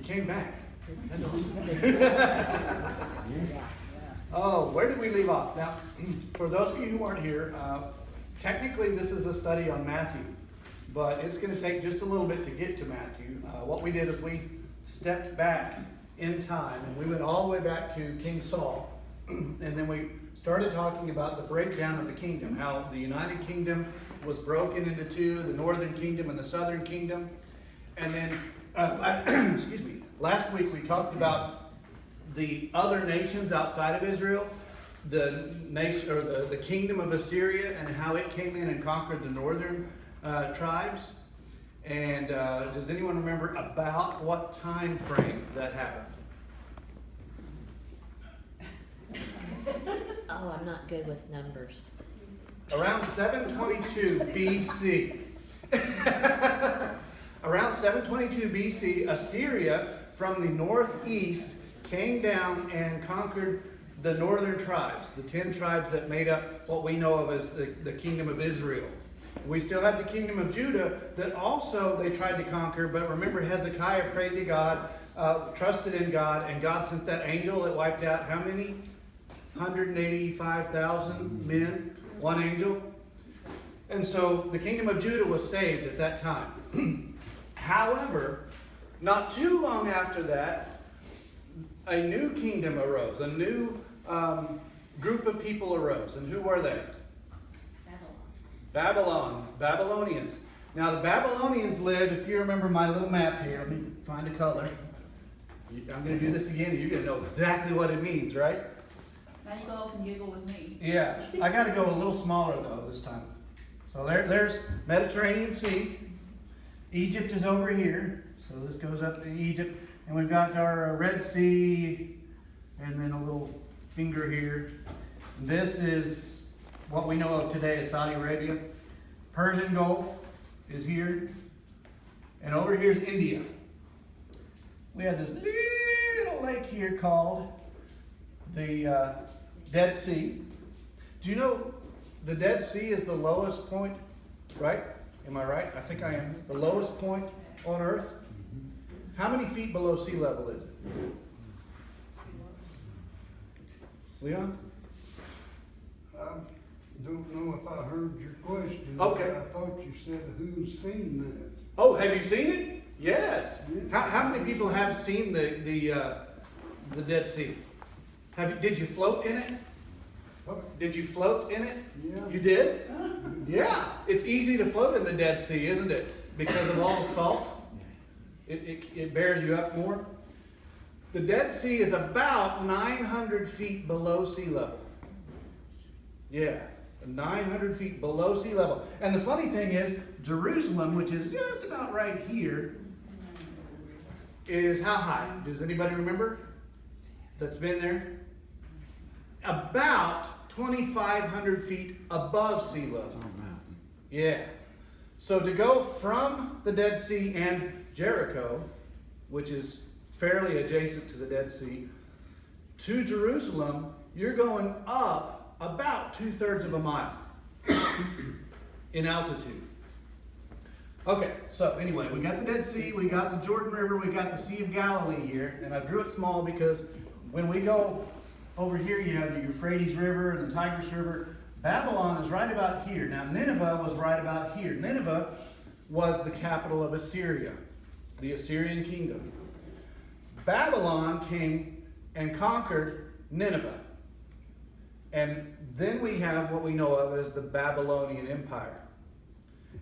came back. That's awesome. Oh, where did we leave off? Now, for those of you who aren't here, technically this is a study on Matthew, but it's going to take just a little bit to get to Matthew. What we did is we stepped back in time, and we went all the way back to King Saul, and then we started talking about the breakdown of the kingdom, how the United Kingdom was broken into two, the northern kingdom and the southern kingdom. And then, excuse me, last week we talked about the other nations outside of Israel, the nation or the kingdom of Assyria, and how it came in and conquered the northern tribes. And does anyone remember about what time frame that happened? Oh, I'm not good with numbers. Around 722 BC. Around 722 BC, Assyria from the northeast came down and conquered the northern tribes, the 10 tribes that made up what we know of as the kingdom of Israel. We still have the kingdom of Judah that also they tried to conquer, but remember Hezekiah prayed to God, trusted in God, and God sent that angel that wiped out how many? 185,000 men, one angel. And so the kingdom of Judah was saved at that time. However, not too long after that, a new kingdom arose, a new group of people arose. And who were they? Babylonians. Now the Babylonians lived, if you remember my little map here, let me find a color. I'm going to do this again and you're going to know exactly what it means, right? Now you go up and giggle with me. Yeah, I got to go a little smaller though this time. So there's Mediterranean Sea. Egypt is over here. So this goes up to Egypt. And we've got our Red Sea and then a little finger here. This is what we know of today as Saudi Arabia. Persian Gulf is here. And over here is India. We have this little lake here called the Dead Sea. Do you know the Dead Sea is the lowest point, right? Am I right? I think I am. The lowest point on Earth. How many feet below sea level is it? Leon? I don't know if I heard your question. Okay. I thought you said who's seen that. Oh, have you seen it? Yes. Yeah. How many people have seen the Dead Sea? Did you float in it? What? Did you float in it? Yeah. You did? Yeah. It's easy to float in the Dead Sea, isn't it? Because of all the salt. It bears you up more. The Dead Sea is about 900 feet below sea level. Yeah. 900 feet below sea level. And the funny thing is, Jerusalem, which is just about right here, is how high? Does anybody remember that's been there? About 2,500 feet above sea level. Yeah. So to go from the Dead Sea and Jericho, which is fairly adjacent to the Dead Sea, to Jerusalem, you're going up about 2/3 of a mile in altitude. Okay, so anyway, we got the Dead Sea, we got the Jordan River, we got the Sea of Galilee here, and I drew it small because when we go over here, you have the Euphrates River and the Tigris River. Babylon is right about here. Now, Nineveh was right about here. Nineveh was the capital of Assyria, the Assyrian kingdom. Babylon came and conquered Nineveh. And then we have what we know of as the Babylonian Empire.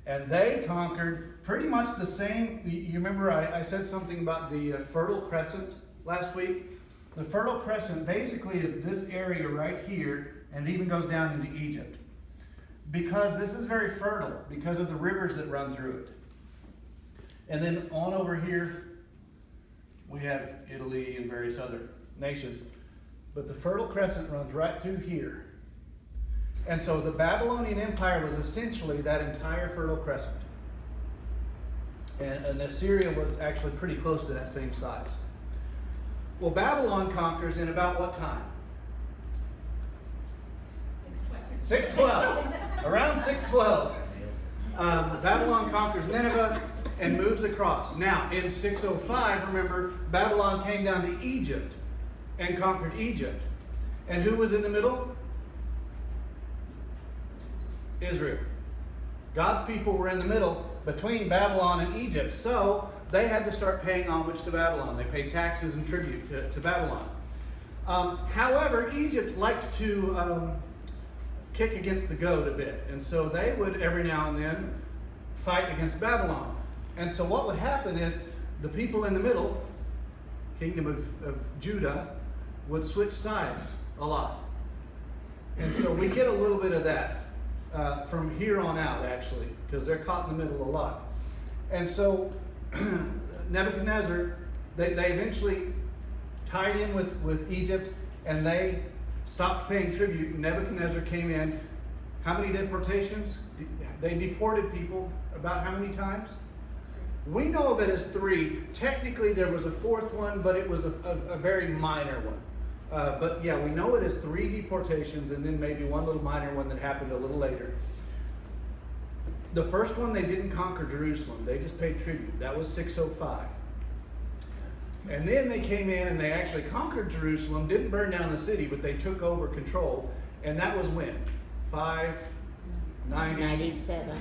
And they conquered pretty much the same. You remember I said something about the Fertile Crescent last week? The Fertile Crescent basically is this area right here, and it even goes down into Egypt. Because this is very fertile, because of the rivers that run through it. And then on over here, we have Italy and various other nations. But the Fertile Crescent runs right through here. And so the Babylonian Empire was essentially that entire Fertile Crescent. And Assyria was actually pretty close to that same size. Well, Babylon conquers in about what time? 612. Around 612. Babylon conquers Nineveh. and moves across. Now, in 605, remember, Babylon came down to Egypt and conquered Egypt. And who was in the middle? Israel. God's people were in the middle between Babylon and Egypt. So they had to start paying homage to Babylon. They paid taxes and tribute to Babylon. However, Egypt liked to kick against the goat a bit. And so they would every now and then fight against Babylon. And so what would happen is the people in the middle, kingdom of Judah, would switch sides a lot. And so we get a little bit of that from here on out, actually, because they're caught in the middle a lot. And so Nebuchadnezzar, they eventually tied in with Egypt, and they stopped paying tribute. Nebuchadnezzar came in. How many deportations? They deported people about how many times? We know of it as 3. Technically, there was a 4th one, but it was a very minor one. But yeah, we know it as 3 deportations, and then maybe one little minor one that happened a little later. The first one, they didn't conquer Jerusalem. They just paid tribute. That was 605. And then they came in and they actually conquered Jerusalem, didn't burn down the city, but they took over control. And that was when? 597.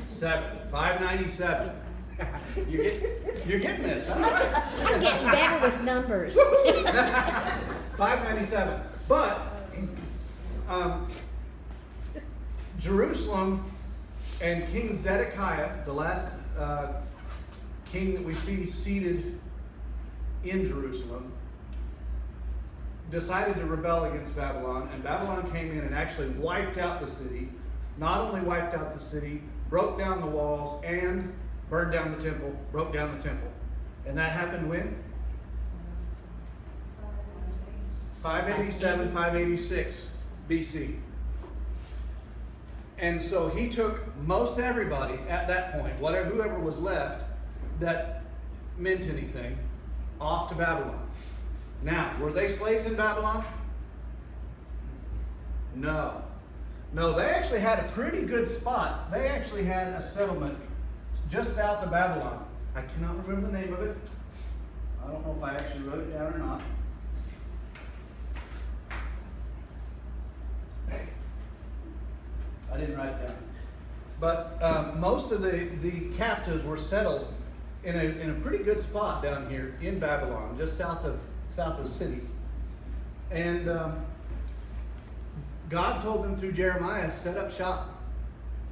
597. You're getting this, huh? I'm getting better with numbers. 597. But Jerusalem and King Zedekiah, the last king that we see seated in Jerusalem, decided to rebel against Babylon, and Babylon came in and actually wiped out the city. Not only wiped out the city, broke down the walls, and burned down the temple, broke down the temple. And that happened when? 587, 586 BC. And so he took most everybody at that point, whoever was left that meant anything, off to Babylon. Now, were they slaves in Babylon? No. No, they actually had a pretty good spot. They actually had a settlement just south of Babylon. I cannot remember the name of it. I don't know if I actually wrote it down or not. I didn't write it down. But most of the captives were settled in a pretty good spot down here in Babylon, just south of the city. And God told them through Jeremiah, set up shop,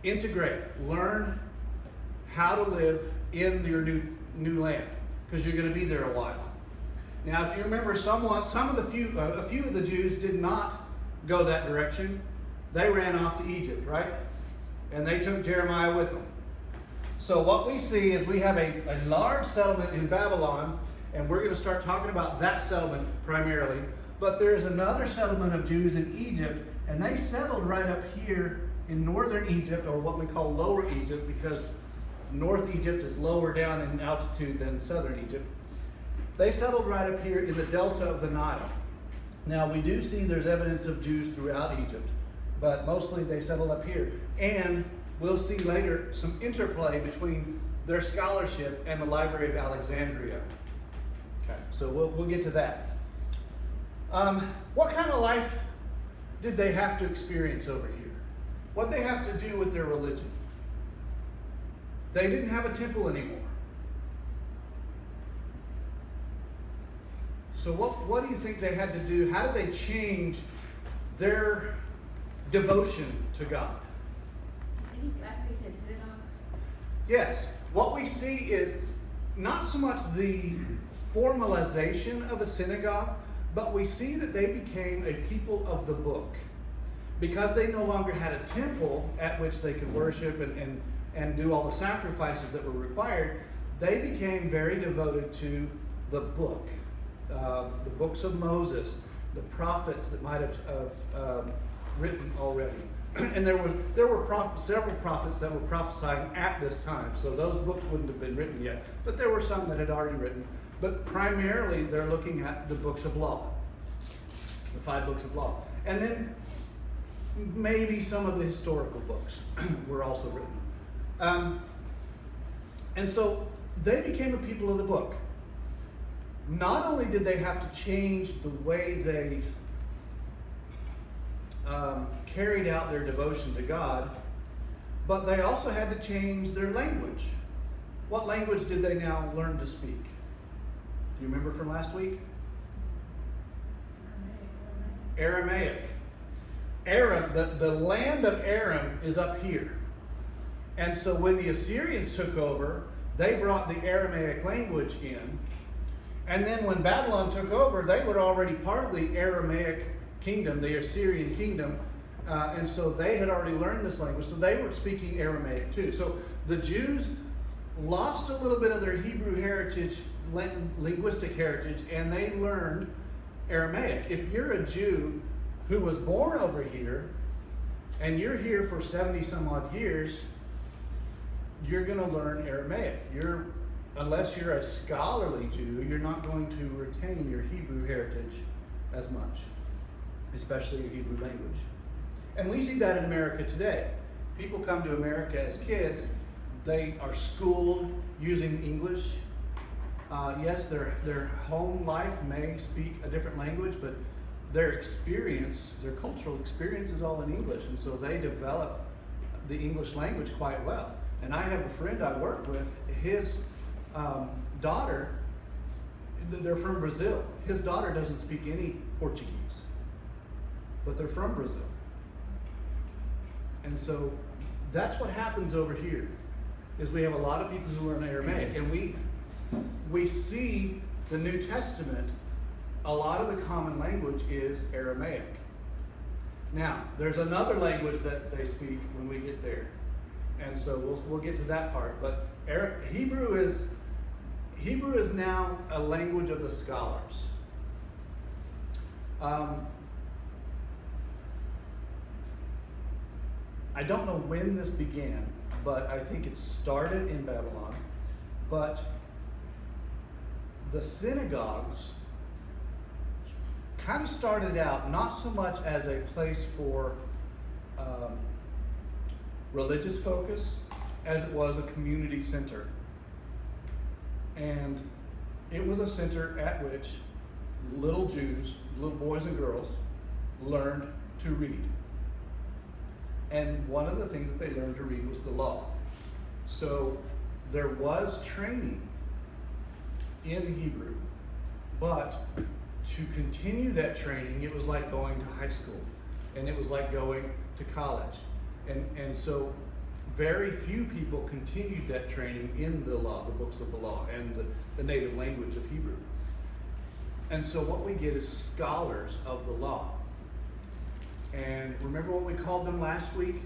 integrate, learn how to live in your new land, because you're going to be there a while. Now, if you remember, a few of the Jews did not go that direction. They ran off to Egypt, right? And they took Jeremiah with them. So what we see is we have a large settlement in Babylon, and we're going to start talking about that settlement primarily. But there's another settlement of Jews in Egypt, and they settled right up here in northern Egypt, or what we call Lower Egypt, because North Egypt is lower down in altitude than southern Egypt. They settled right up here in the delta of the Nile. Now, we do see there's evidence of Jews throughout Egypt, but mostly they settled up here. And we'll see later some interplay between their scholarship and the Library of Alexandria. Okay, so we'll get to that. What kind of life did they have to experience over here? What did they have to do with their religion? They didn't have a temple anymore. So what do you think they had to do? How did they change their devotion to God? Yes. What we see is not so much the formalization of a synagogue, but we see that they became a people of the book. Because they no longer had a temple at which they could worship and do all the sacrifices that were required, they became very devoted to the book. The books of Moses, the prophets that might have written already. And there were several prophets that were prophesying at this time, so those books wouldn't have been written yet. But there were some that had already written. But primarily, they're looking at the books of law, the 5 books of law. And then maybe some of the historical books were also written. And so they became a people of the book. Not only did they have to change the way they carried out their devotion to God, but they also had to change their language. What language did they now learn to speak? Do you remember from last week? Aramaic. Aram, the land of Aram is up here. And so when the Assyrians took over, they brought the Aramaic language in. And then when Babylon took over, they were already part of the Aramaic kingdom, the Assyrian kingdom. And so they had already learned this language. So they were speaking Aramaic too. So the Jews lost a little bit of their Hebrew heritage, linguistic heritage, and they learned Aramaic. If you're a Jew who was born over here, and you're here for 70 some odd years, you're going to learn Aramaic. Unless you're a scholarly Jew, you're not going to retain your Hebrew heritage as much, especially your Hebrew language. And we see that in America today. People come to America as kids, they are schooled using English. Yes, their home life may speak a different language, but their experience, their cultural experience is all in English, and so they develop the English language quite well. And I have a friend I work with, his daughter, they're from Brazil. His daughter doesn't speak any Portuguese, but they're from Brazil. And so that's what happens over here, is we have a lot of people who are in Aramaic, and we see the New Testament, a lot of the common language is Aramaic. Now, there's another language that they speak when we get there. And so we'll get to that part. But Hebrew is now a language of the scholars. I don't know when this began, but I think it started in Babylon. But the synagogues kind of started out not so much as a place for religious focus as it was a community center. And it was a center at which little Jews, little boys and girls, learned to read. And one of the things that they learned to read was the law. So there was training in Hebrew, but to continue that training, it was like going to high school, and it was like going to college. And so very few people continued that training in the law, the books of the law, and the native language of Hebrew. And so what we get is scholars of the law. And remember what we called them last week?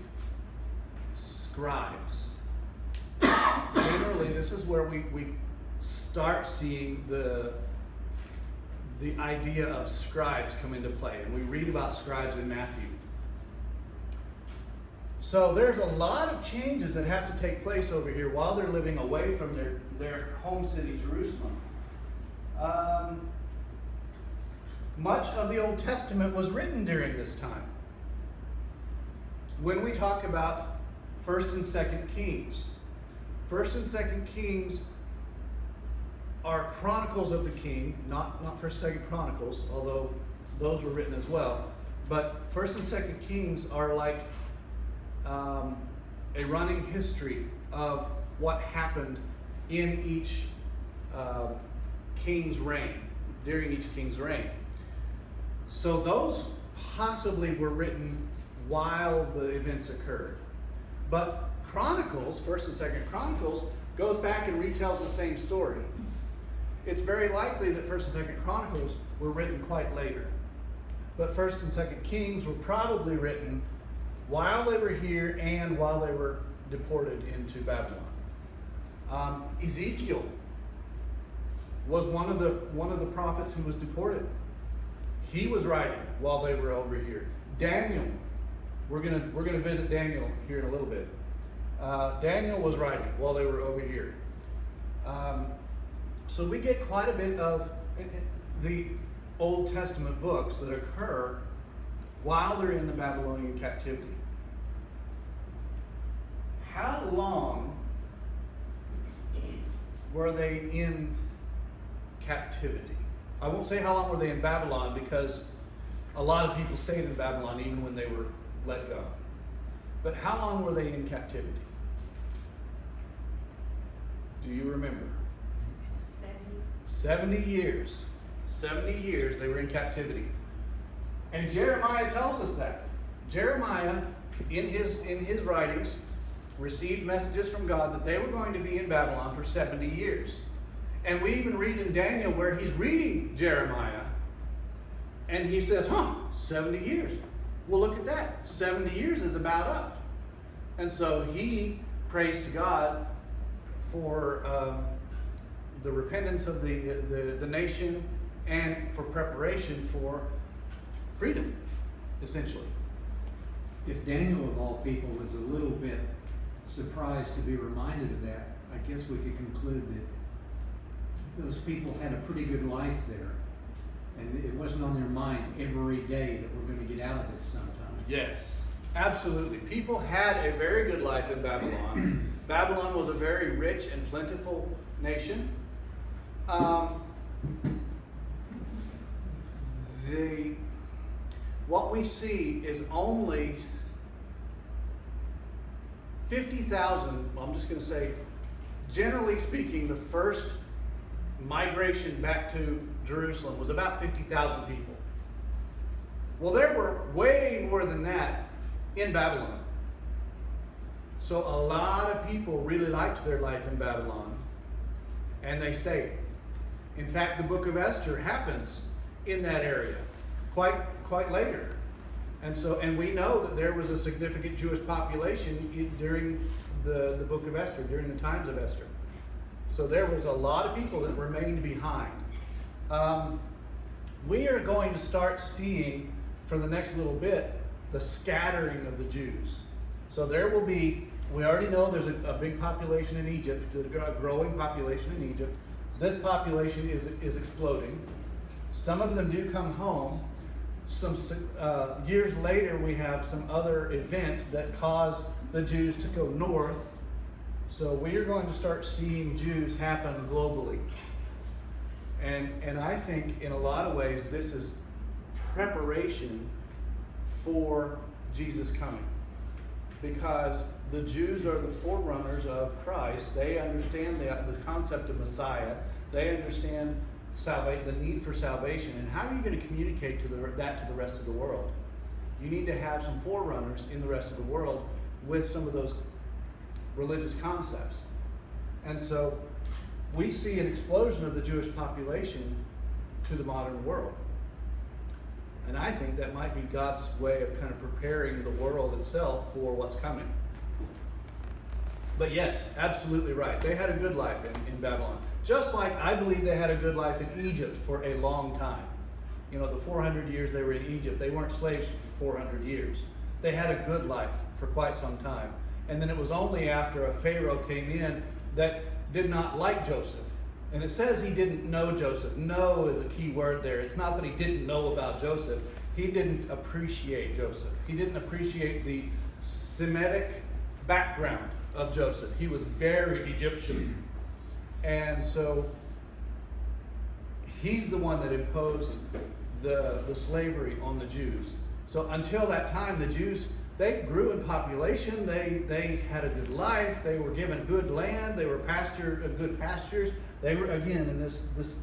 Scribes. Generally, this is where we start seeing the idea of scribes come into play. And we read about scribes in Matthew. So there's a lot of changes that have to take place over here while they're living away from their home city, Jerusalem. Much of the Old Testament was written during this time. When we talk about 1st and 2nd Kings, 1st and 2nd Kings are chronicles of the king, not 1st, 2nd Chronicles, although those were written as well. But 1st and 2nd Kings are like a running history of what happened in each king's reign, during each king's reign. So those possibly were written while the events occurred. But Chronicles, 1st and 2nd Chronicles, goes back and retells the same story. It's very likely that 1st and 2nd Chronicles were written quite later. But 1st and 2nd Kings were probably written while they were here and while they were deported into Babylon. Ezekiel was one of the prophets who was deported. He was writing while they were over here. Daniel, we're gonna visit Daniel here in a little bit. Daniel was writing while they were over here. So we get quite a bit of the Old Testament books that occur while they're in the Babylonian captivity. How long were they in captivity? I won't say how long were they in Babylon, because a lot of people stayed in Babylon even when they were let go. But how long were they in captivity? Do you remember? 70 years. 70 years they were in captivity. And Jeremiah tells us that. Jeremiah, in his writings, received messages from God that they were going to be in Babylon for 70 years. And we even read in Daniel where he's reading Jeremiah, and he says, 70 years. Well, look at that. 70 years is about up. And so he prays to God for the repentance of the nation and for preparation for freedom, essentially. If Daniel, of all people, was a little bit surprised to be reminded of that, I guess we could conclude that those people had a pretty good life there. And it wasn't on their mind every day that we're going to get out of this sometime. Yes, absolutely. People had a very good life in Babylon. Babylon was a very rich and plentiful nation. What we see is only 50,000, well, I'm just going to say, generally speaking, the first migration back to Jerusalem was about 50,000 people. Well, there were way more than that in Babylon. So a lot of people really liked their life in Babylon, and they stayed. In fact, the book of Esther happens in that area quite later. And we know that there was a significant Jewish population during the book of Esther, during the times of Esther. So there was a lot of people that remained behind. We are going to start seeing, for the next little bit, the scattering of the Jews. So there will be, we already know there's a big population in Egypt, a growing population in Egypt. This population is exploding. Some of them do come home. Some years later, we have some other events that cause the Jews to go north. So we are going to start seeing Jews happen globally. And I think in a lot of ways this is preparation for Jesus coming. Because the Jews are the forerunners of Christ. They understand the concept of Messiah. They understand the need for salvation. And how are you going to communicate that to the rest of the world? You need to have some forerunners in the rest of the world with some of those religious concepts. And so we see an explosion of the Jewish population to the modern world. And I think that might be God's way of kind of preparing the world itself for what's coming. But yes, absolutely right. They had a good life in Babylon. Just like I believe they had a good life in Egypt for a long time. You know, the 400 years they were in Egypt, they weren't slaves for 400 years. They had a good life for quite some time. And then it was only after a Pharaoh came in that did not like Joseph. And it says he didn't know Joseph. Know is a key word there. It's not that he didn't know about Joseph. He didn't appreciate Joseph. He didn't appreciate the Semitic background of Joseph. He was very Egyptian. And so he's the one that imposed the slavery on the Jews. So until that time, the Jews, they grew in population. They had a good life. They were given good land. They were good pastures. They were, again, in this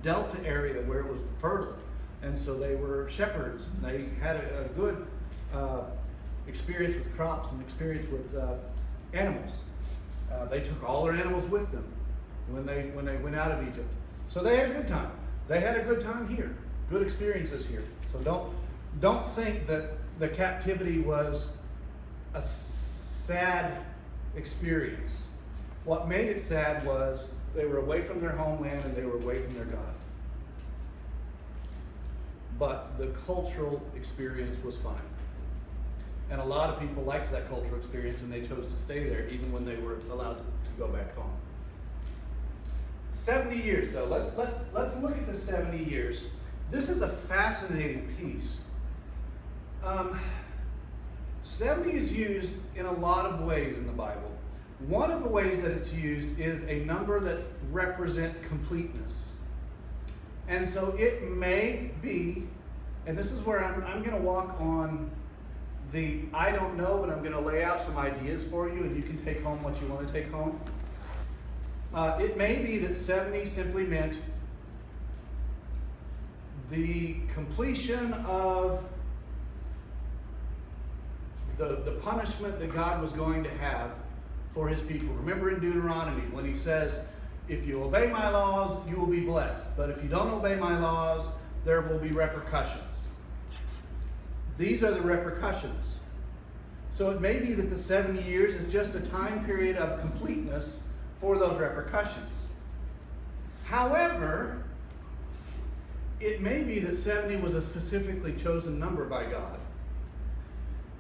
delta area where it was fertile. And so they were shepherds. They had a good experience with crops and experience with animals. They took all their animals with them when they went out of Egypt. So they had a good time. They had a good time here. Good experiences here. So don't think that the captivity was a sad experience. What made it sad was they were away from their homeland and they were away from their God. But the cultural experience was fine. And a lot of people liked that cultural experience and they chose to stay there even when they were allowed to go back home. 70 years though. Let's look at the 70 years. This is a fascinating piece. 70 is used in a lot of ways in the Bible. one of the ways that it's used is a number that represents completeness. And so it may be, and this is where I'm going to walk on the I don't know, but I'm going to lay out some ideas for you, and you can take home what you want to take home. It may be that 70 simply meant the completion of the punishment that God was going to have for his people. Remember in Deuteronomy when he says, if you obey my laws, you will be blessed. But if you don't obey my laws, there will be repercussions. These are the repercussions. So it may be that the 70 years is just a time period of completeness for those repercussions. However, it may be that 70 was a specifically chosen number by God.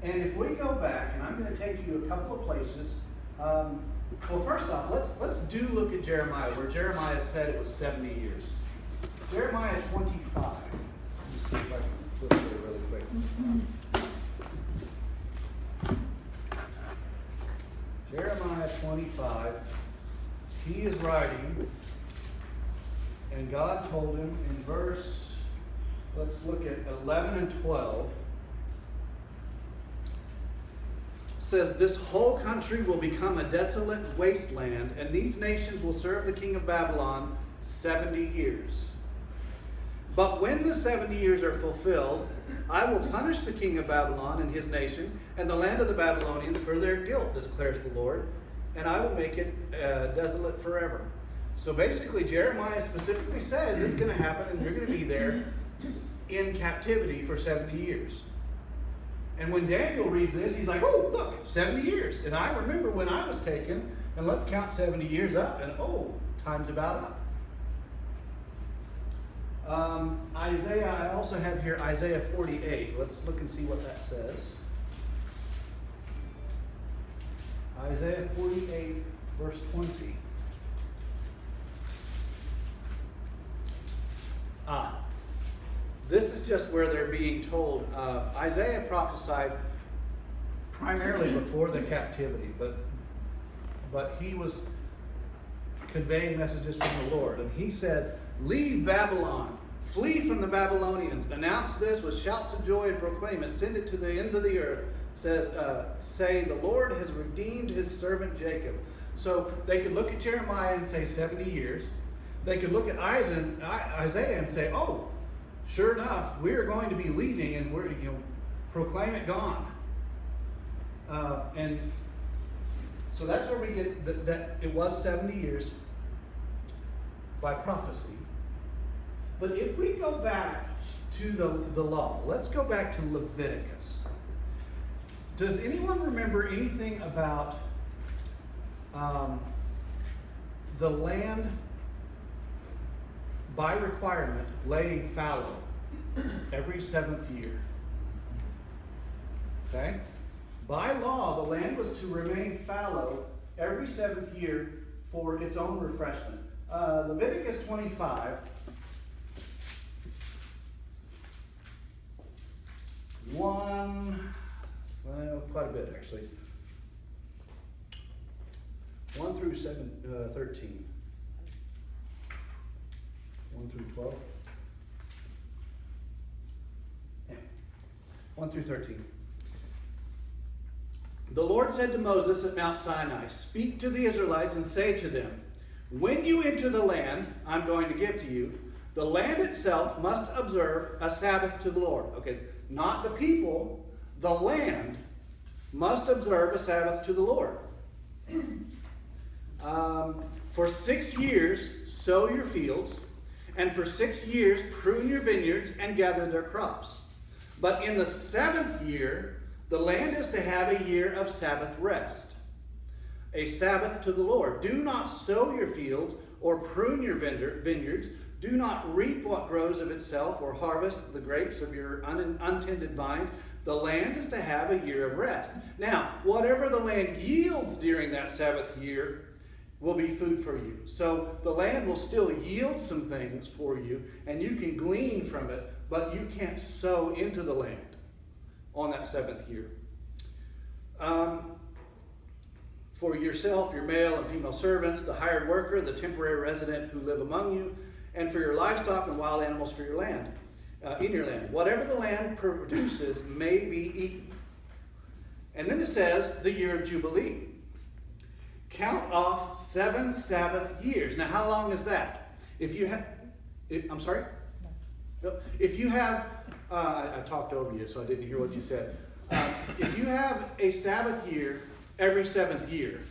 And if we go back, and I'm going to take you a couple of places. Well, first off, let's do look at Jeremiah, where Jeremiah said it was 70 years. Jeremiah 25. Let me see if I can flip there really quick. Jeremiah 25. He is writing, and God told him in verse, let's look at 11 and 12. Says, this whole country will become a desolate wasteland, and these nations will serve the king of Babylon 70 years. But when the 70 years are fulfilled, I will punish the king of Babylon and his nation and the land of the Babylonians for their guilt, declares the Lord, and I will make it desolate forever. So basically, Jeremiah specifically says it's going to happen, and you're going to be there in captivity for 70 years. And when Daniel reads this, he's like, oh, look, 70 years. And I remember when I was taken, and let's count 70 years up, and oh, time's about up. Isaiah, I also have here Isaiah 48. Let's look and see what that says. Isaiah 48, verse 20. This is just where they're being told. Isaiah prophesied primarily before the captivity, but he was conveying messages from the Lord. And he says, leave Babylon, flee from the Babylonians, announce this with shouts of joy and proclaim it, send it to the ends of the earth. Say, the Lord has redeemed his servant Jacob. So they could look at Jeremiah and say 70 years. They could look at Isaiah and say, oh, sure enough, we are going to be leaving, and we're proclaim it gone. And so that's where we get that it was 70 years by prophecy. But if we go back to the law, let's go back to Leviticus. Does anyone remember anything about the land by requirement laying fallow every 7th year? Okay? By law, the land was to remain fallow every 7th year for its own refreshment. Leviticus 25. Quite a bit actually. 1 through 13. 1 through 12. Yeah. 1 through 13. The Lord said to Moses at Mount Sinai, speak to the Israelites and say to them, when you enter the land I'm going to give to you, the land itself must observe a Sabbath to the Lord. Okay, not the people, the land must observe a Sabbath to the Lord. For 6 years sow your fields, and for 6 years prune your vineyards and gather their crops. But in the 7th year, the land is to have a year of Sabbath rest, a Sabbath to the Lord. Do not sow your fields or prune your vineyards. Do not reap what grows of itself or harvest the grapes of your untended vines. The land is to have a year of rest. Now, whatever the land yields during that Sabbath year will be food for you. So the land will still yield some things for you, and you can glean from it, but you can't sow into the land on that 7th year. for yourself, your male and female servants, the hired worker, the temporary resident who live among you, and for your livestock and wild animals for your land, in your land. Whatever the land produces may be eaten. And then it says the year of Jubilee. Count off 7 Sabbath years. Now, how long is that? If you have, I'm sorry? No. If you have, I talked over you, so I didn't hear what you said. If you have a Sabbath year every 7th year,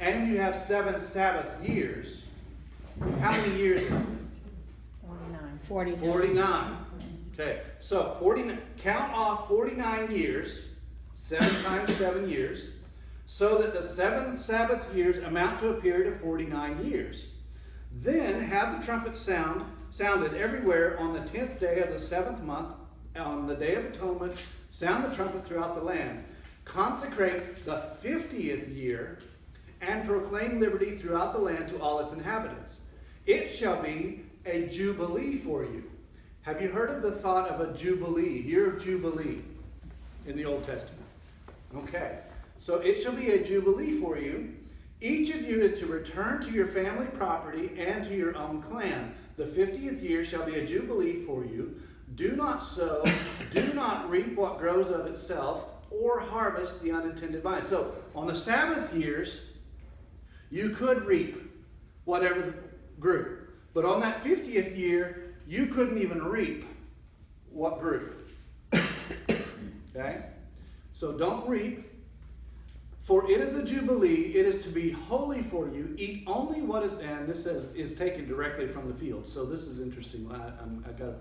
and you have 7 Sabbath years, how many years? 49. 49. Okay, so 49. Count off 49 years, 7 times 7 years, so that the 7 Sabbath years amount to a period of 49 years. Then have the trumpet sounded everywhere on the 10th day of the 7th month, on the Day of Atonement. Sound the trumpet throughout the land. Consecrate the 50th year and proclaim liberty throughout the land to all its inhabitants. It shall be a jubilee for you. Have you heard of the thought of a jubilee, year of jubilee in the Old Testament? Okay, so it shall be a jubilee for you. Each of you is to return to your family property and to your own clan. The 50th year shall be a jubilee for you. Do not sow, do not reap what grows of itself, or harvest the unintended vine. So on the Sabbath years, you could reap whatever grew. But on that 50th year, you couldn't even reap what grew. Okay? So don't reap. For it is a jubilee, it is to be holy for you. Eat only what is, and this says is taken directly from the field. So this is interesting. I got to,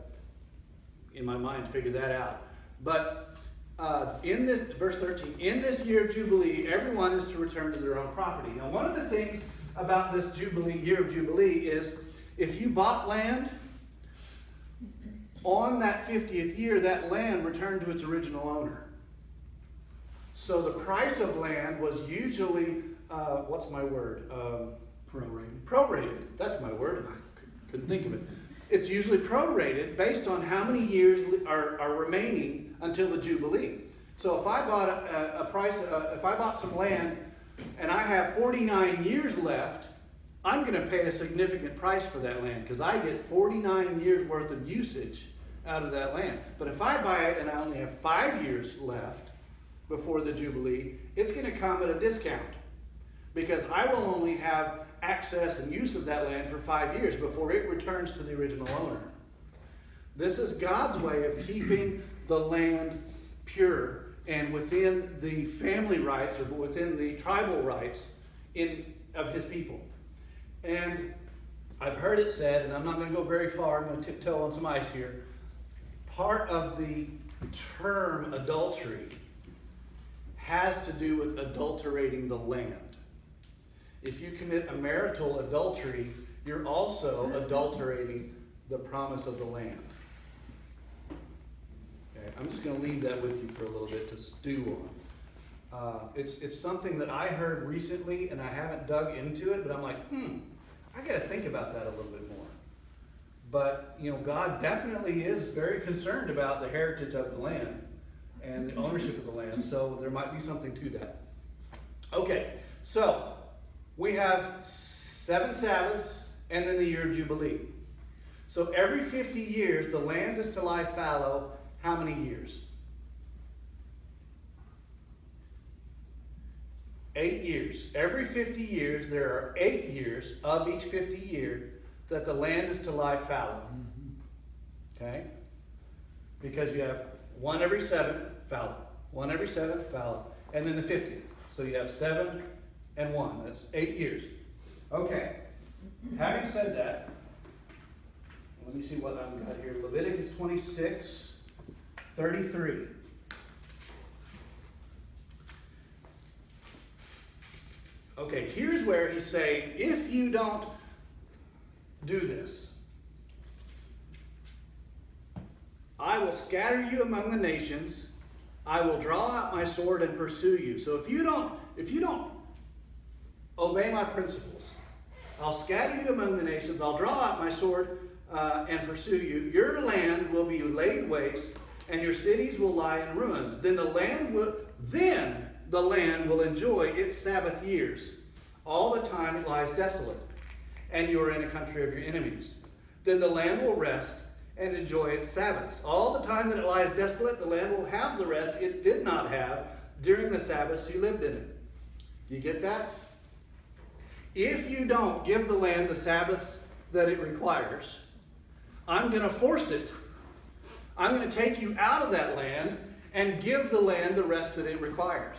in my mind, figure that out. But in this, verse 13, in this year of Jubilee, everyone is to return to their own property. Now, one of the things about this Jubilee, year of Jubilee, is if you bought land, on that 50th year, that land returned to its original owner. So the price of land was usually, what's my word? Prorated. Prorated. That's my word. I couldn't think of it. It's usually prorated based on how many years are remaining until the Jubilee. So if I bought if I bought some land and I have 49 years left, I'm going to pay a significant price for that land because I get 49 years worth of usage out of that land. But if I buy it and I only have 5 years left before the Jubilee, it's going to come at a discount because I will only have access and use of that land for 5 years before it returns to the original owner. This is God's way of keeping the land pure and within the family rights or within the tribal rights of his people. And I've heard it said, and I'm not going to go very far, I'm going to tiptoe on some ice here, part of the term adultery has to do with adulterating the land. If you commit a marital adultery, you're also adulterating the promise of the land. Okay, I'm just going to leave that with you for a little bit to stew on. It's something that I heard recently, and I haven't dug into it, but I'm like, I got to think about that a little bit more. But, God definitely is very concerned about the heritage of the land and the ownership of the land, so there might be something to that. Okay, so we have 7 Sabbaths and then the year of Jubilee. So every 50 years, the land is to lie fallow. How many years? 8 years. Every 50 years, there are 8 years of each 50 year that the land is to lie fallow. Okay? Because you have 1 every 7, fallow. 1 every 7, fallow. And then the 50. So you have 7 and 1. That's 8 years. Okay. Having said that, let me see what I've got here. Leviticus 26:33. Okay, here's where he's saying, if you don't do this, I will scatter you among the nations. I will draw out my sword and pursue you. So if you don't obey my principles, I'll scatter you among the nations. I'll draw out my sword and pursue you. Your land will be laid waste, and your cities will lie in ruins. Then the land will enjoy its Sabbath years, all the time it lies desolate, and you are in a country of your enemies. Then the land will rest and enjoy its Sabbaths. All the time that it lies desolate, the land will have the rest it did not have during the Sabbaths you lived in it. Do you get that? If you don't give the land the Sabbaths that it requires, I'm going to force it. I'm going to take you out of that land and give the land the rest that it requires.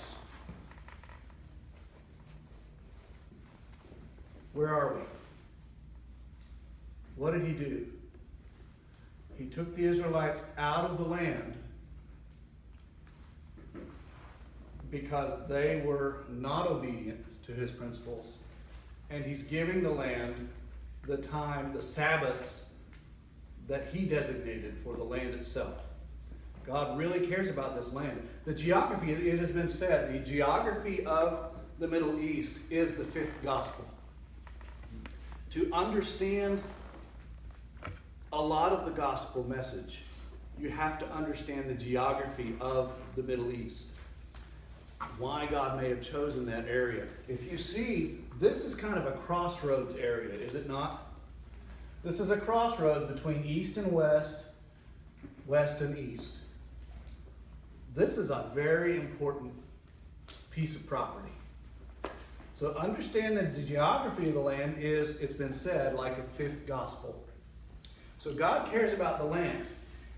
Where are we? What did he do? He took the Israelites out of the land because they were not obedient to his principles. And he's giving the land the time, the Sabbaths that he designated for the land itself. God really cares about this land. The geography, it has been said, the geography of the Middle East is the fifth gospel. To understand a lot of the gospel message, you have to understand the geography of the Middle East. Why God may have chosen that area. If you see, this is kind of a crossroads area, is it not? This is a crossroads between east and west, west and east. This is a very important piece of property. So understand that the geography of the land is, it's been said, like a fifth gospel. So God cares about the land.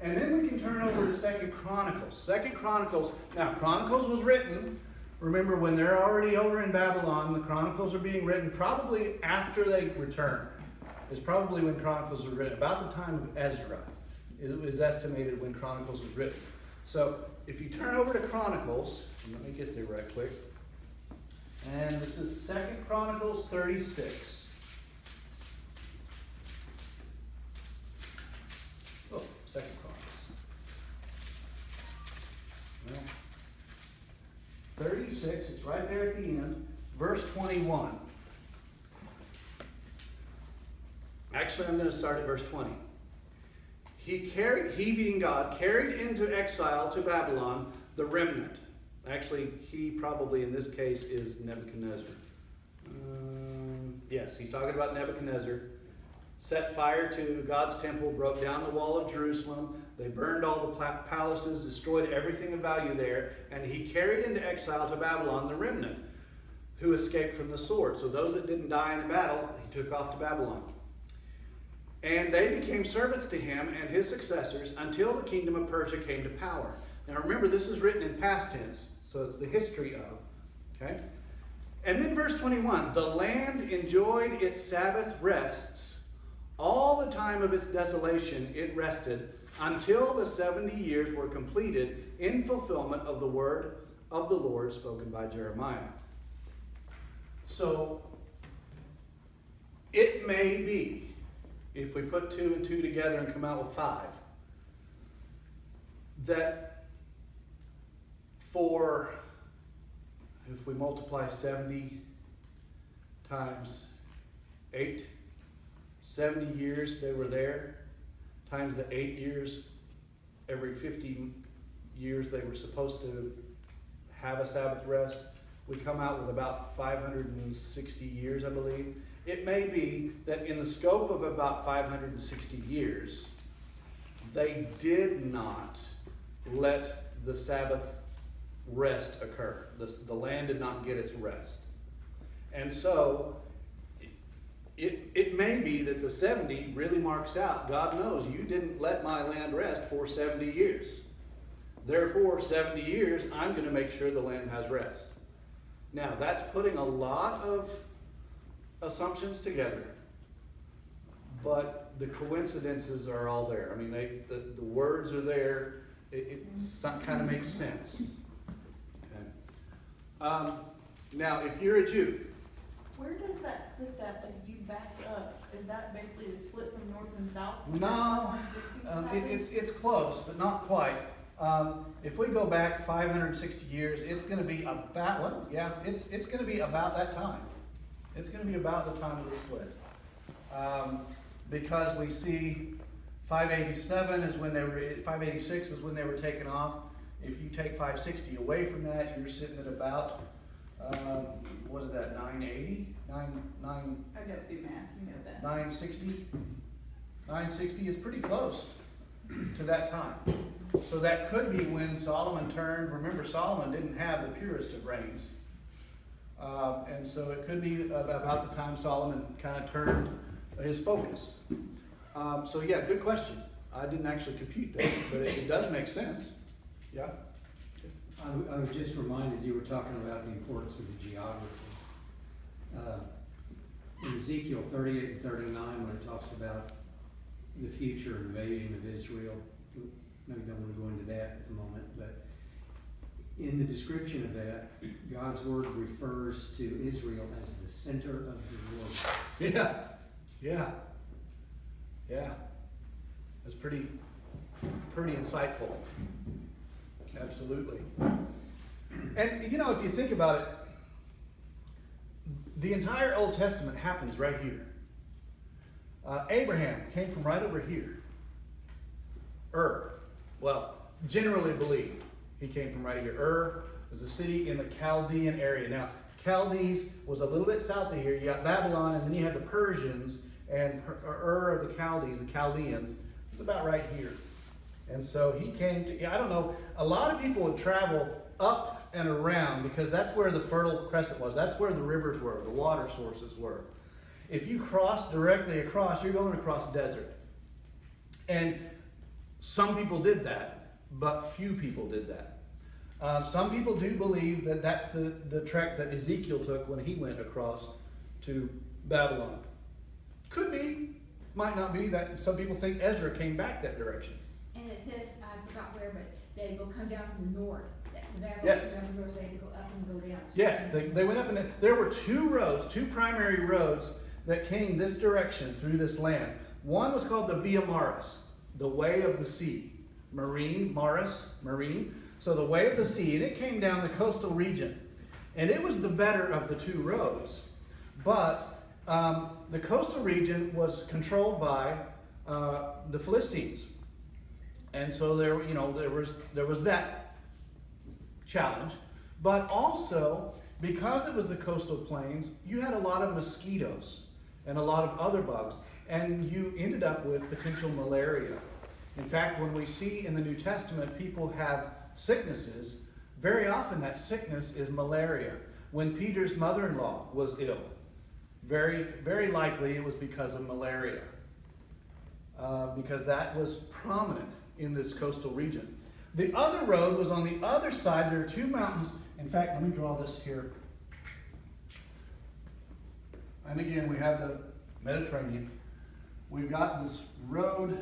And then we can turn over to 2 Chronicles. 2 Chronicles, now Chronicles was written, remember when they're already over in Babylon, the Chronicles are being written probably after they return. It's probably when Chronicles were written, about the time of Ezra. It was estimated when Chronicles was written. So if you turn over to Chronicles, let me get there right quick. And this is 2 Chronicles 36. Oh, 2 Chronicles. Well, 36, it's right there at the end. Verse 21. Actually, I'm going to start at verse 20. He being God, carried into exile to Babylon the remnant. Actually, he probably in this case is Nebuchadnezzar. Yes, he's talking about Nebuchadnezzar. Set fire to God's temple, broke down the wall of Jerusalem. They burned all the palaces, destroyed everything of value there. And he carried into exile to Babylon the remnant who escaped from the sword. So those that didn't die in the battle, he took off to Babylon. And they became servants to him and his successors until the kingdom of Persia came to power. Now remember, this is written in past tense, so it's the history of. Okay? And then verse 21, the land enjoyed its Sabbath rests. All the time of its desolation it rested until the 70 years were completed in fulfillment of the word of the Lord spoken by Jeremiah. So, it may be, if we put 2 and 2 together and come out with 5, that if we multiply 70 times 8, 70 years they were there, times the 8 years, every 50 years they were supposed to have a Sabbath rest, we come out with about 560 years, I believe. It may be that in the scope of about 560 years, they did not let the Sabbath rest occur. The land did not get its rest. And so, it may be that the 70 really marks out, God knows you didn't let my land rest for 70 years. Therefore, 70 years, I'm going to make sure the land has rest. Now, that's putting a lot of assumptions together, but the coincidences are all there. I mean, the words are there. It kind of makes sense. Okay. Now, if you're a Jew, Where does that put that, if you back up, is that basically the split from north and south? no, it's close, but not quite. If we go back 560 years, it's going to be about, well, yeah, it's going to be about that time. It's going to be about the time of the split. Because we see 587 is when 586 is when they were taken off. If you take 560 away from that, you're sitting at about, what is that, 980? I gotta do math, you know that. 960? 960 is pretty close to that time. So that could be when Solomon turned. Remember, Solomon didn't have the purest of reigns. And so it could be about the time Solomon kind of turned his focus. So yeah, good question. I didn't actually compute that, but it does make sense. Yeah? I was just reminded, you were talking about the importance of the geography. In Ezekiel 38 and 39, when it talks about the future invasion of Israel, maybe don't want to go into that at the moment, but in the description of that, God's word refers to Israel as the center of the world. Yeah. Yeah. Yeah. That's pretty insightful. Absolutely. And you know, if you think about it, the entire Old Testament happens right here. Abraham came from right over here. Well, generally believed he came from right here. Was a city in the Chaldean area. Now, Chaldees was a little bit south of here. You got Babylon, and then you had the Persians, and of the Chaldees, the Chaldeans, was about right here. And so he came to, I don't know, a lot of people would travel up and around because that's where the Fertile Crescent was. That's where the rivers were, the water sources were. If you cross directly across, you're going across desert. And some people did that, but few people did that. Some people do believe that that's the trek that Ezekiel took when he went across to Babylon. Could be, might not be. That some people think Ezra came back that direction. And it says, I forgot where, but they will come down from the north. The Yes. Babylonians, they had to go up and go down. Yes, they went up, and there were two primary roads that came this direction through this land. One was called the Via Maris, the way of the sea. Marine. So the way of the sea, and it came down the coastal region. And it was the better of the two roads. But the coastal region was controlled by the Philistines. And so there was that challenge. But also, because it was the coastal plains, you had a lot of mosquitoes and a lot of other bugs. And you ended up with potential malaria. In fact, when we see in the New Testament people have sicknesses, very often that sickness is malaria. When Peter's mother-in-law was ill, very, very likely it was because of malaria. Because that was prominent in this coastal region. The other road was on the other side. There are two mountains. In fact, let me draw this here. And again, we have the Mediterranean. We've got this road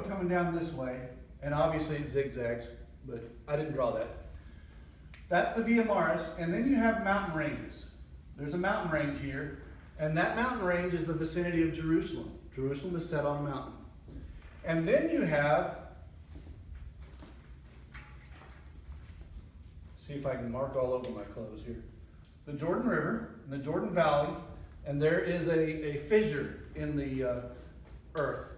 coming down this way, and obviously it zigzags, but I didn't draw that. That's the Via Maris, and then you have mountain ranges. There's a mountain range here, and that mountain range is the vicinity of Jerusalem. Jerusalem is set on a mountain. And then you have, see if I can mark all over my clothes here, the Jordan River and the Jordan Valley, and there is a fissure in the earth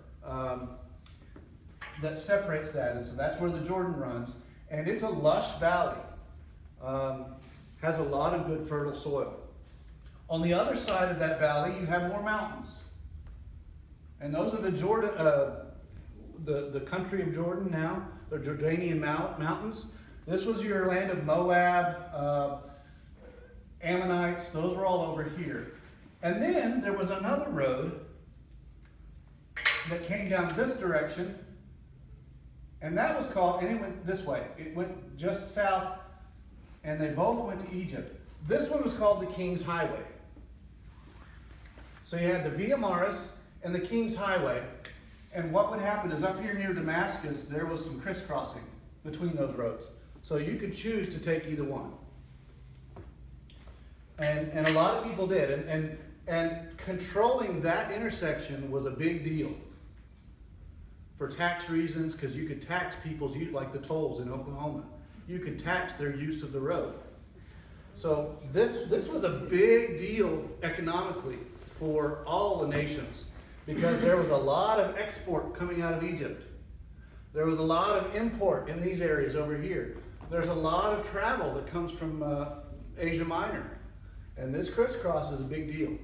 that separates that, and so that's where the Jordan runs, and it's a lush valley, has a lot of good fertile soil. On the other side of that valley, you have more mountains, and those are the Jordan, the country of Jordan now, the Jordanian mountains. This was your land of Moab, Ammonites, those were all over here. And then there was another road that came down this direction, and that was called, and it went this way. It went just south, and they both went to Egypt. This one was called the King's Highway. So you had the Via Maris and the King's Highway, and what would happen is up here near Damascus, there was some crisscrossing between those roads. So you could choose to take either one. And a lot of people did, and controlling that intersection was a big deal. For tax reasons, because you could tax people's use, like the tolls in Oklahoma. You could tax their use of the road. So this was a big deal economically for all the nations. because there was a lot of export coming out of Egypt. There was a lot of import in these areas over here. There's a lot of travel that comes from Asia Minor. And this crisscross is a big deal.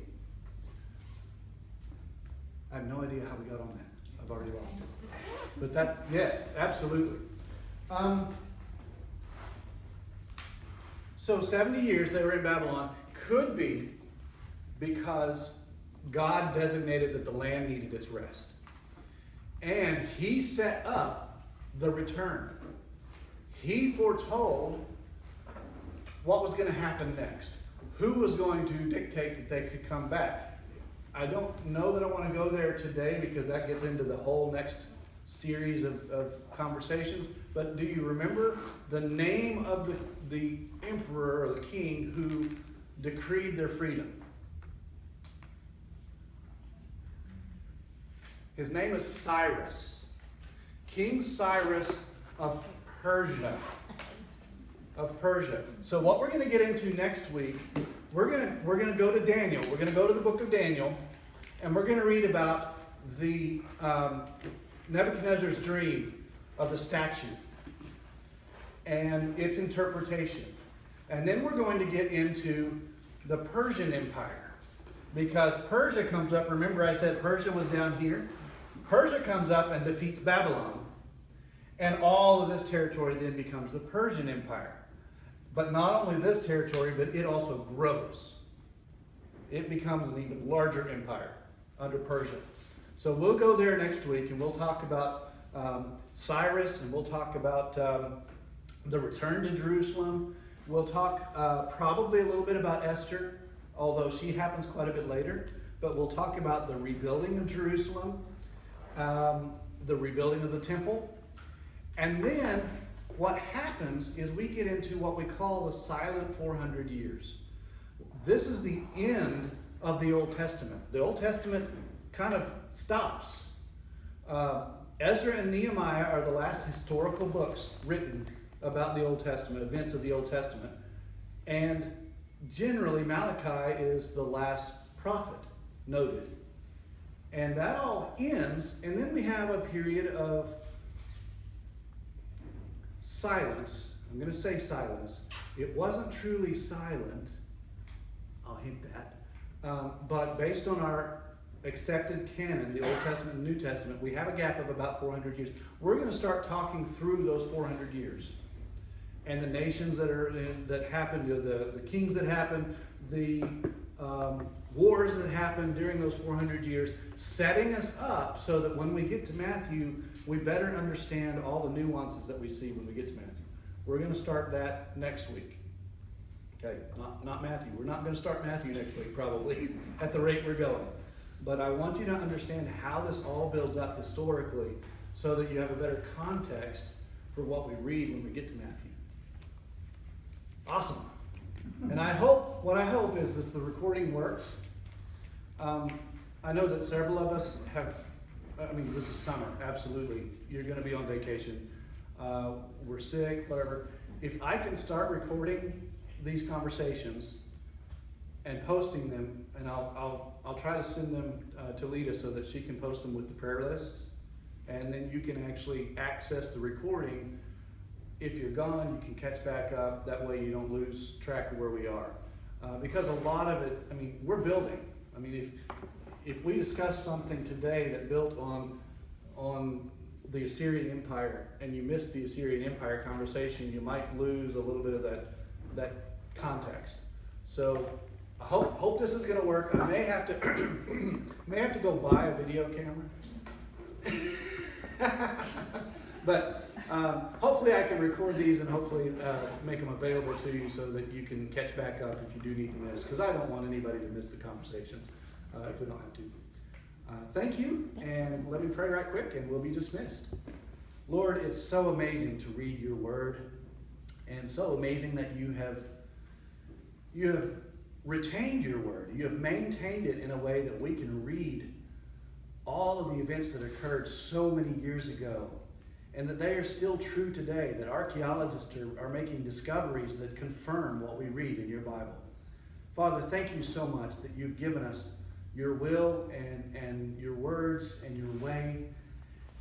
I have no idea how we got on that. I've already lost it. But that's, yes, absolutely. So 70 years they were in Babylon could be because God designated that the land needed its rest. And he set up the return. He foretold what was going to happen next. Who was going to dictate that they could come back? I don't know that I want to go there today because that gets into the whole next series of conversations. But do you remember the name of the emperor or the king who decreed their freedom? His name is Cyrus. King Cyrus of Persia. So what we're going to get into next week, we're going to go to Daniel. We're going to go to the book of Daniel, and we're going to read about the Nebuchadnezzar's dream of the statue and its interpretation. And then we're going to get into the Persian Empire, because Persia comes up. Remember I said Persia was down here? Persia comes up and defeats Babylon, and all of this territory then becomes the Persian Empire. But not only this territory, but it also grows. It becomes an even larger empire under Persia. So we'll go there next week, and we'll talk about Cyrus, and we'll talk about the return to Jerusalem. We'll talk probably a little bit about Esther, although she happens quite a bit later. But we'll talk about the rebuilding of Jerusalem, the rebuilding of the temple. And then what happens is we get into what we call the silent 400 years. This is the end of the Old Testament. The Old Testament kind of stops. Ezra and Nehemiah are the last historical books written about the Old Testament, events of the Old Testament. And generally Malachi is the last prophet noted. And that all ends, and then we have a period of silence. I'm going to say silence. It wasn't truly silent. I'll hint that. But based on our accepted canon, the Old Testament and New Testament, we have a gap of about 400 years. We're going to start talking through those 400 years. And the nations that happened, the kings that happened, the wars that happened during those 400 years, setting us up so that when we get to Matthew, we better understand all the nuances that we see when we get to Matthew. We're going to start that next week. Okay, not Matthew. We're not going to start Matthew next week, probably, at the rate we're going. But I want you to understand how this all builds up historically so that you have a better context for what we read when we get to Matthew. Awesome. And what I hope is that the recording works. I know that several of us have, this is summer, absolutely. You're going to be on vacation. We're sick, whatever. If I can start recording these conversations and posting them, and I'll try to send them to Lita so that she can post them with the prayer lists, and then you can actually access the recording. If you're gone, you can catch back up. That way you don't lose track of where we are. Because a lot of it, we're building. If we discuss something today that built on the Assyrian Empire, and you missed the Assyrian Empire conversation, you might lose a little bit of that context. So I hope this is going to work. I may have to go buy a video camera. But hopefully I can record these and hopefully make them available to you so that you can catch back up if you do need to miss, because I don't want anybody to miss the conversations if we don't have to. Thank you, and let me pray right quick and we'll be dismissed. Lord, it's so amazing to read your word, and so amazing that you have retained your word. You have maintained it in a way that we can read all of the events that occurred so many years ago, and that they are still true today, that archaeologists are making discoveries that confirm what we read in your Bible. Father, thank you so much that you've given us your will and your words and your way,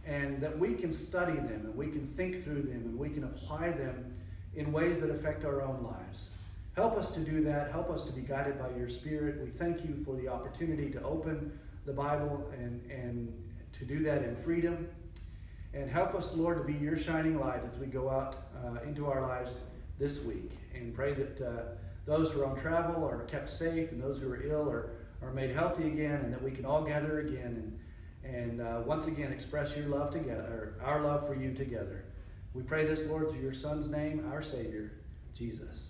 and that we can study them and we can think through them and we can apply them in ways that affect our own lives. Help us to do that. Help us to be guided by your Spirit. We thank you for the opportunity to open the Bible and to do that in freedom. And help us, Lord, to be your shining light as we go out into our lives this week. And pray that those who are on travel are kept safe, and those who are ill are made healthy again, and that we can all gather again and once again express your love together, our love for you together. We pray this, Lord, through your Son's name, our Savior, Jesus.